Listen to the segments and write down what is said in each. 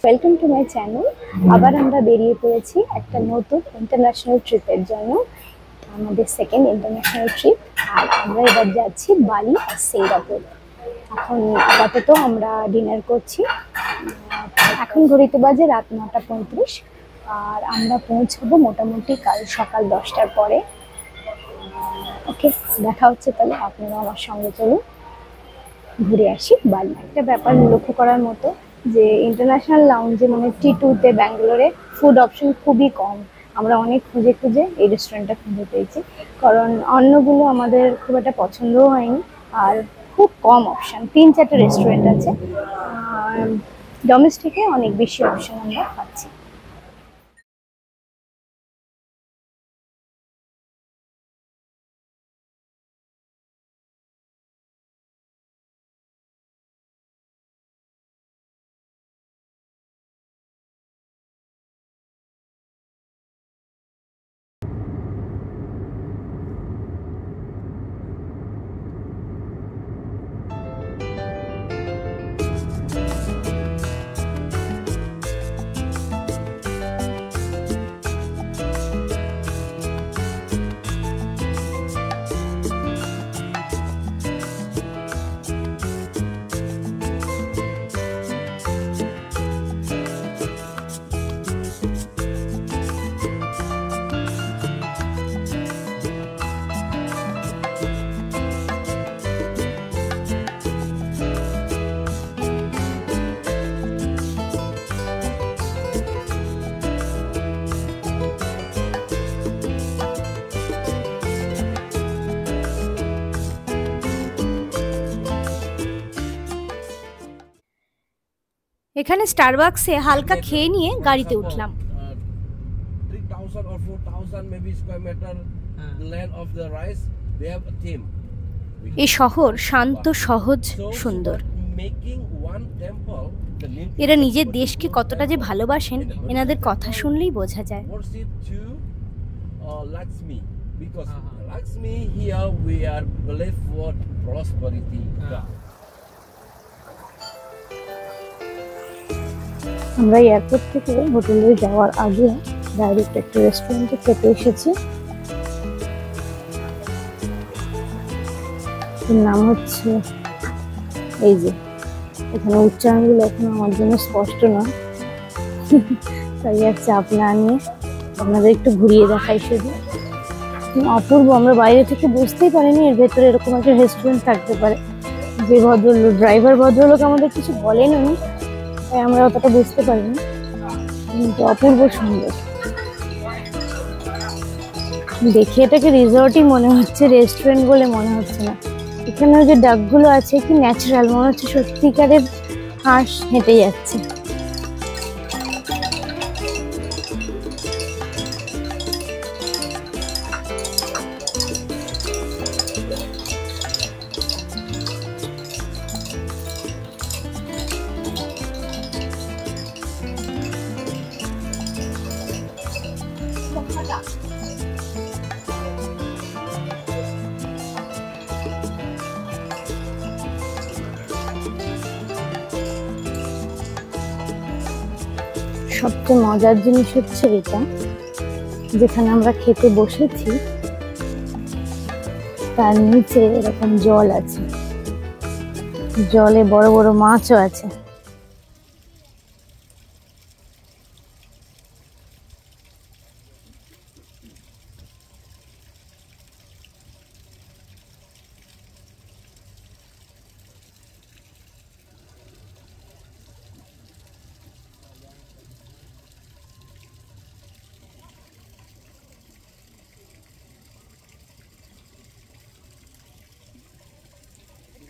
Welcome to my channel. আবার আমরা বেরিয়ে পড়েছি একটা নতুন ইন্টারন্যাশনাল ট্রিপের জন্য। আমাদের সেকেন্ড ইন্টারন্যাশনাল ট্রিপ। আর আমরা এবার যাচ্ছি বালি আর সিঙ্গাপুর। এখন আপাতত আমরা ডিনার করছি। এখন ঘড়িতে বাজে রাত 9:35। আর আমরা পৌঁছাবো মোটামুটি কাল সকাল 10টার পরে। ওকে, দেখা হচ্ছে তাহলে। আপনারা আমার সঙ্গে চলুন, ঘুরে আসি বালি। একটা ব্যাপার লক্ষ্য করার মতো যে ইন্টারন্যাশনাল লাউঞ্জে মানে T2-তে ব্যাঙ্গালোরে ফুড অপশন খুবই কম। আমরা অনেক খুঁজে খুঁজে এই রেস্টুরেন্টটা খুঁজে পেয়েছি, কারণ অন্যগুলো আমাদের খুব একটা পছন্দও হয়নি। আর খুব কম অপশান, 3-4টে রেস্টুরেন্ট আছে। ডোমেস্টিকে অনেক বেশি অপশন আমরা পাচ্ছি। এখানে স্টারবাকসে হালকা খেয়ে নিয়ে গাড়িতে উঠলাম। 3,000 or 4,000 maybe square meter land of the rice. They have a team. এই শহর শান্ত, সহজ, সুন্দর। এরা নিজের দেশকে কতটা যে ভালোবাসেন এনাদের কথা শুনলেই বোঝা যায়। আমরা এয়ারপোর্ট থেকে হোটেলে যাওয়ার আগে ডাইরেক্ট একটা রেস্টুরেন্টে খেতে এসেছি। নাম হচ্ছে, এই যে এখানে উচ্চারণগুলো এখন আমার জন্য স্পষ্ট নয়, তাই আর চাপ না নিয়ে আপনাদের একটু ঘুরিয়ে দেখাই শুধু। অপূর্ব, আমরা বাইরে থেকে বুঝতেই পারিনি এর ভেতরে এরকম একটা রেস্টুরেন্ট থাকতে পারে। যে ভদ্রলোক, ড্রাইভার ভদ্রলোক আমাদের কিছু বলেন উনি, তাই আমরা অতটা বুঝতে পারিনি, কিন্তু অপূর্ব সুন্দর। দেখে এটাকে রিসর্টই মনে হচ্ছে, রেস্টুরেন্ট বলে মনে হচ্ছে না। এখানে যে ডাকগুলো আছে কি ন্যাচারাল, মনে হচ্ছে সত্যিকারের হাঁস হেঁটে যাচ্ছে। সবচেয়ে মজার জিনিস হচ্ছে এটা, যেখানে আমরা খেতে বসেছি তার নিচে এরকম জল আছে, জলে বড় বড় মাছও আছে।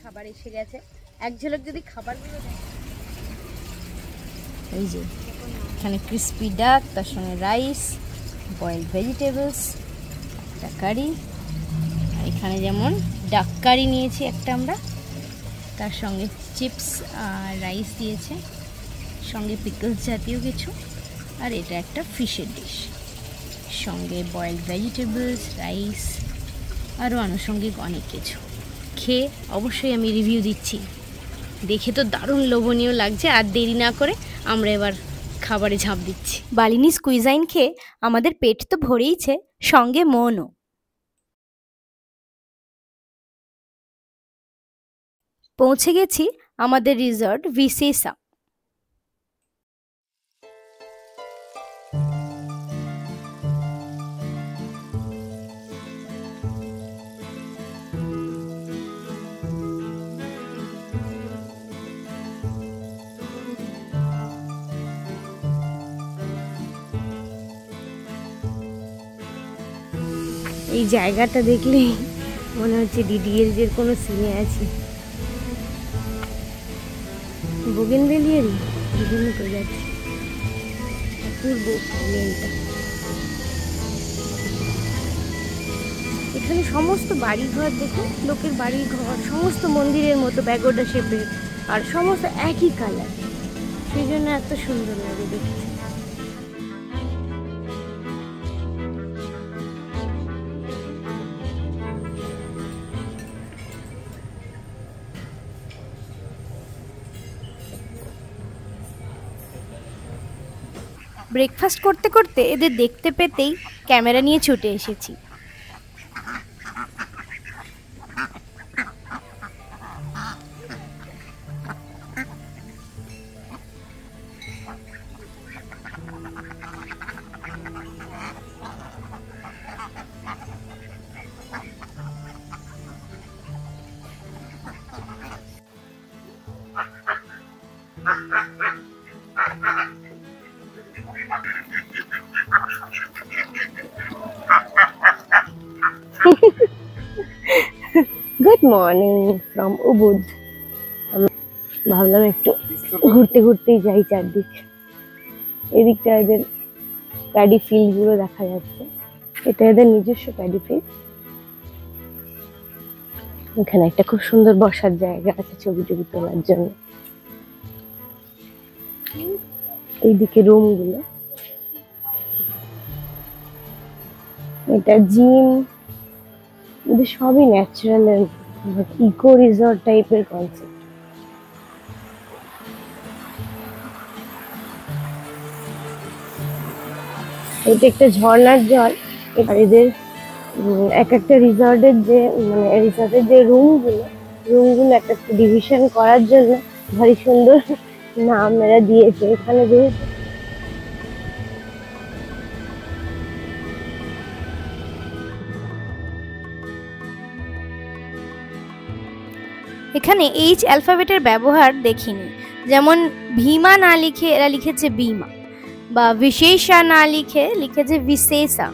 খাবার এসে গেছে, এক ঝলক যদি খাবারগুলো দেখেন। এই যে এখানে ক্রিসপি ডাক, তার সঙ্গে রাইস, বয়েলড ভেজিটেবলস, একটা কারি। আর এখানে যেমন ডাক কারি নিয়েছি একটা আমরা, তার সঙ্গে চিপস আর রাইস দিয়েছে, সঙ্গে পিকলস জাতীয় কিছু। আর এটা একটা ফিশের ডিশ, সঙ্গে বয়েলড ভেজিটেবলস, রাইস, আরও আনুষঙ্গিক অনেক কিছু। খেয়ে অবশ্যই আমি রিভিউ দিচ্ছি। দেখে তো দারুণ লোভনীয় লাগছে। আর দেরি না করে আমরা এবার খাবারে ঝাঁপ দিচ্ছি। বালিনিজ কুইজাইন খেয়ে আমাদের পেট তো ভরেইছে, সঙ্গে মনও। পৌঁছে গেছি আমাদের রিসর্ট ভিসেসা। এই জায়গাটা দেখলে মনে হচ্ছে ডিডিএলজ এর কোনো সিনে আছি। বোগেনভেলিয়ারই বিভিন্ন প্রজাতি, অপূর্ব লেনটা। এখানে সমস্ত বাড়িঘর দেখো, লোকের বাড়িঘর সমস্ত মন্দিরের মতো প্যাগোডা শেপের, আর সমস্ত একই কালার, সেই জন্য এত সুন্দর লাগে দেখতে। ব্রেকফাস্ট করতে করতে এদের দেখতে পেতেই ক্যামেরা নিয়ে ছুটে এসেছি। Good morning from Ubud. ভাবলাম একটু ঘুরতে ঘুরতেই যাই চারদিক। এদিকটা এদের প্যাডি ফিল্ড গুলো দেখা যাচ্ছে, এটা এদের নিজস্ব প্যাডি ফিল্ড। এখানে একটা খুব সুন্দর বসার জায়গা আছে ছবি টবি তোলার জন্য। এইদিকে রুম গুলো, এটা জিম, এদের সবই ন্যাচারাল ইকো রিসর্ট টাইপের কনসেপ্ট। এটা একটা ঝর্ণার জল। এবার এদের এক একটা রিসর্টের যে রুমগুলো একটা ডিভিশন করার জন্য ভারী সুন্দর নাম এরা দিয়েছে। এখানে যেহেতু এখানে এইচ অ্যালফাবেটের ব্যবহার দেখিনি, যেমন ভীমা না লিখে এরা লিখেছে বিমা, বা বিশেষা না লিখেছে ভিসেসা।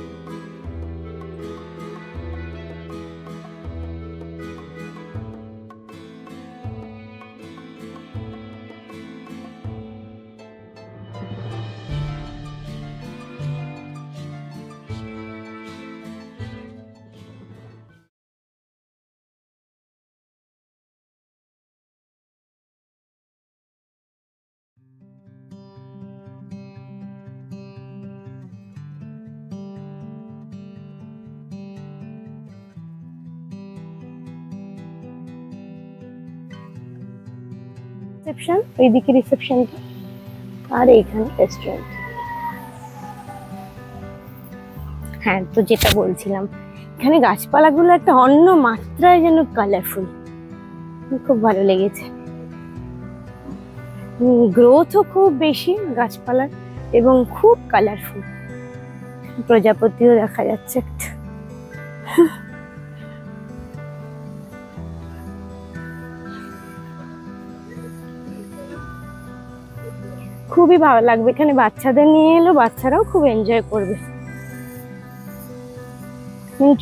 রিসেপশন, এইদিকে রিসেপশনটা, আর এইখানে রেস্টুরেন্ট। হ্যাঁ, তো যেটা বলছিলাম, এখানে গাছপালাগুলো একটা অন্য মাত্রায় যেন কালারফুল, খুব ভালো লেগেছে। গ্রোথও খুব বেশি গাছপালার এবং খুব কালারফুল। প্রজাপতিও দেখা যাচ্ছে একটা। খুবই ভালো লাগবে এখানে, বাচ্চাদের নিয়ে এলো বাচ্চারাও খুব এনজয় করবে।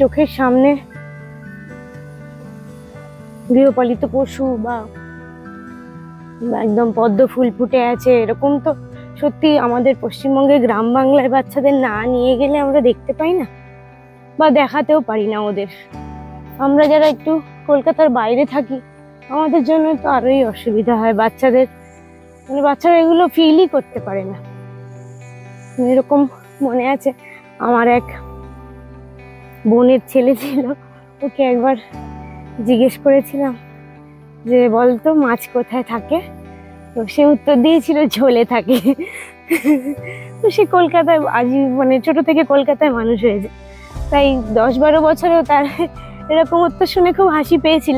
চোখের সামনে গৃহপালিত পশু বা একদম পদ্ম ফুল ফুটে আছে, এরকম তো সত্যি আমাদের পশ্চিমবঙ্গের গ্রাম বাংলায় বাচ্চাদের না নিয়ে গেলে আমরা দেখতে পাই না, বা দেখাতেও পারি না ওদের। আমরা যারা একটু কলকাতার বাইরে থাকি, আমাদের জন্য তো আরোই অসুবিধা হয়। বাচ্চারা এগুলো ফিলই করতে পারে না। এরকম মনে আছে, আমার এক বোনের ছেলে ছিল, ওকে একবার জিজ্ঞেস করেছিলাম যে বলতো মাছ কোথায় থাকে, তো সে উত্তর দিয়েছিল ঝোলে থাকে। তো সে কলকাতায় আজ মানে ছোট থেকে কলকাতায় মানুষ হয়েছে, তাই 10-12 বছরেও তার এরকম উত্তর শুনে খুব হাসি পেয়েছিল।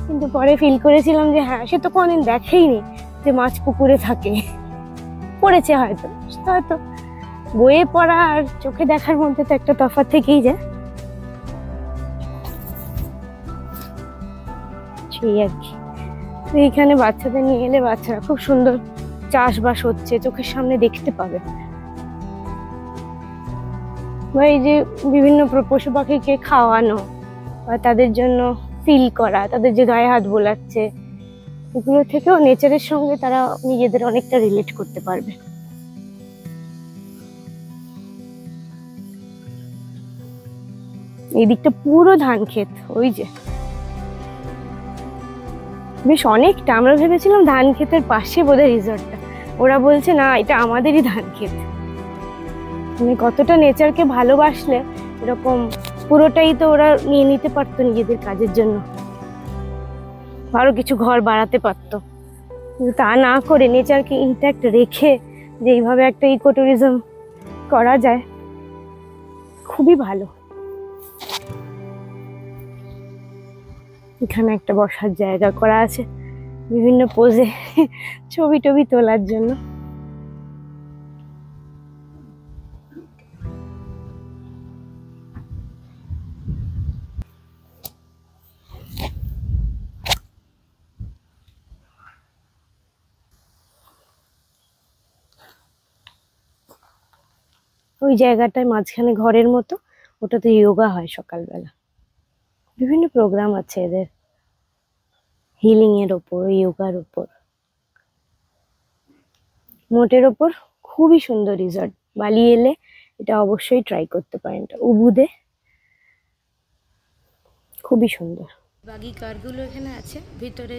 কিন্তু পরে ফিল করেছিলাম যে হ্যাঁ, সে তো কোনোদিন দেখেইনি যে মাছ পুকুরে থাকে। পড়েছে হয়তো, হয়তো বইয়ে পড়া আর চোখে দেখার মধ্যে তো একটা তফাৎ থেকেই যায়, সেই আর কি। তো এইখানে বাচ্চাদের নিয়ে এলে বাচ্চারা খুব সুন্দর চাষবাস হচ্ছে চোখের সামনে দেখতে পাবে, বা এই যে বিভিন্ন পশু পাখিকে খাওয়ানো বা তাদের জন্য ফিল করা, তাদের যে গায়ে হাত বোলাচ্ছে, এগুলো থেকেও নেচারের সঙ্গে তারা নিজেদের অনেকটা রিলেট করতে পারবে। এই দিকটা পুরো ধান ক্ষেত, ওই যে বেশ অনেকটা। আমরা ভেবেছিলাম ধান ক্ষেতের পাশে বোধহয় রিসর্টটা, ওরা বলছে না এটা আমাদেরই ধান ক্ষেত। মানে কতটা নেচারকে ভালোবাসলে এরকম পুরোটাই তো ওরা নিয়ে নিতে পারতো নিজেদের কাজের জন্য, আরো কিছু ঘর বাড়াতে পারতো, কিন্তু তা না করে নেচারকে ইনট্যাক্ট রেখে যে এইভাবে একটা ইকো ট্যুরিজম করা যায়, খুবই ভালো। এখানে একটা বসার জায়গা করা আছে বিভিন্ন পোজে ছবি টবি তোলার জন্য। ওই জায়গাটায় মাঝখানে ঘরের মতো, ওটাতে যোগা হয় সকালবেলা, বিভিন্ন প্রোগ্রাম আছে এদের হিলিং এর ওপর, যোগার ওপর। মোটের ওপর খুবই সুন্দর রিসর্ট, বালি এলে এটা অবশ্যই ট্রাই করতে পারেন। এটা উবুদে, খুবই সুন্দর। বাগি কারগুলো এখানে আছে, ভিতরে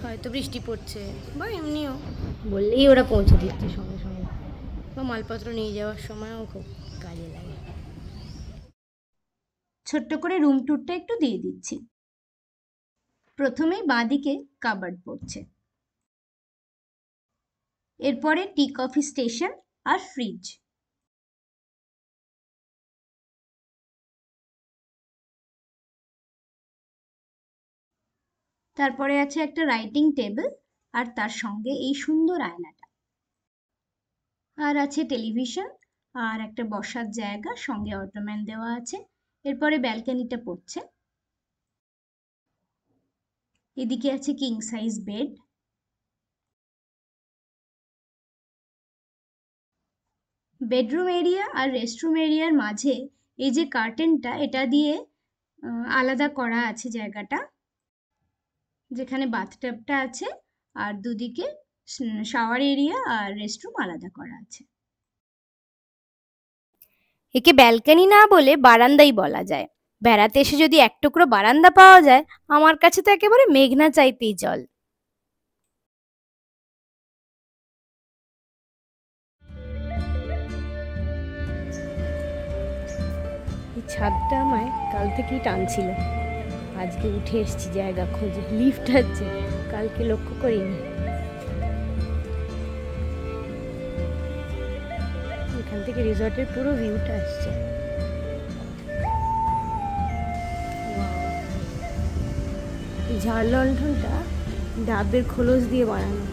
হয়তো বৃষ্টি পড়ছে বা এমনিও বললেই ওরা পৌঁছে দিচ্ছে সঙ্গে সঙ্গে, বা মালপত্র নিয়ে যাওয়ার সময়ও খুব কাজে লাগে। ছোট্ট করে রুম ট্যুরটা একটু দিয়ে দিচ্ছি। প্রথমেই বাঁদিকে কাবার্ড পড়ছে, এরপরে টি কফি স্টেশন আর ফ্রিজ। তারপরে আছে একটা রাইটিং টেবিল আর তার সঙ্গে এই সুন্দর আয়নাটা, আর আছে টেলিভিশন আর একটা বসার জায়গা, সঙ্গে অটোম্যান দেওয়া আছে। এরপরে ব্যালকনিটা পড়ছে, এদিকে আছে king size bed, bedroom area আর রেস্টরুম এরিয়ার মাঝে এই যে কার্টেনটা, এটা দিয়ে আলাদা করা আছে জায়গাটা, যেখানে বাথটাবটা আছে আর দুদিকে শাওয়ার এরিয়া আর রেস্টরুম আলাদা করা আছে। একে ব্যালকনি না বলে বারান্দাই বলা যায়। বেড়াতে এসে যদি এক টুকরো বারান্দা পাওয়া যায়, আমার কাছে তো একেবারে মেঘনা চাইতেই জল। এই ছাদটা আমায় কাল থেকেই টানছিল, আজকে উঠে এসেছি জায়গা খুঁজে, লিফট আছে, কালকে লক্ষ্য করিনি। এখান থেকে রিসর্টের পুরো ভিউটা আসছে। ঝাড় লণ্ঠনটা ডাবের খোলস দিয়ে বানানো,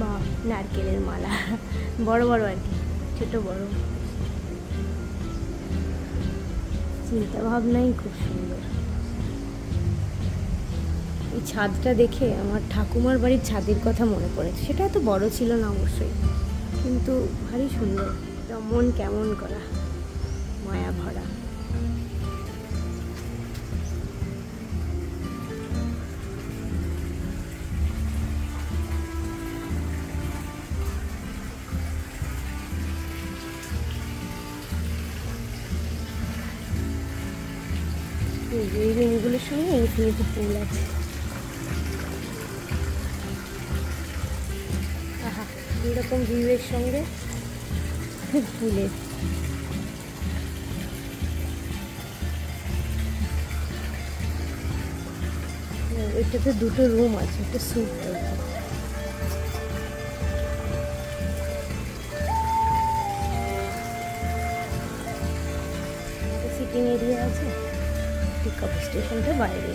বা নারকেলের মালা, বড় বড় আর কি, ছোট বড়, চিন্তা ভাবনাই খুব সুন্দর। এই ছাদটা দেখে আমার ঠাকুমার বাড়ির ছাদের কথা মনে পড়েছে। সেটা এত বড় ছিল না অবশ্যই, কিন্তু ভারী সুন্দর, মন কেমন করা, মায়া ভরা। এই রুমগুলোর সঙ্গে ইনফিনিটি পুল আছে। আহা, এরকম ভিউয়ের সঙ্গে পুলের, এটাতে দুটো রুম আছে, একটা স্যুট টাইপের। সিটিং এরিয়া আছে, পিকআপ স্টেশনটা বাইরে।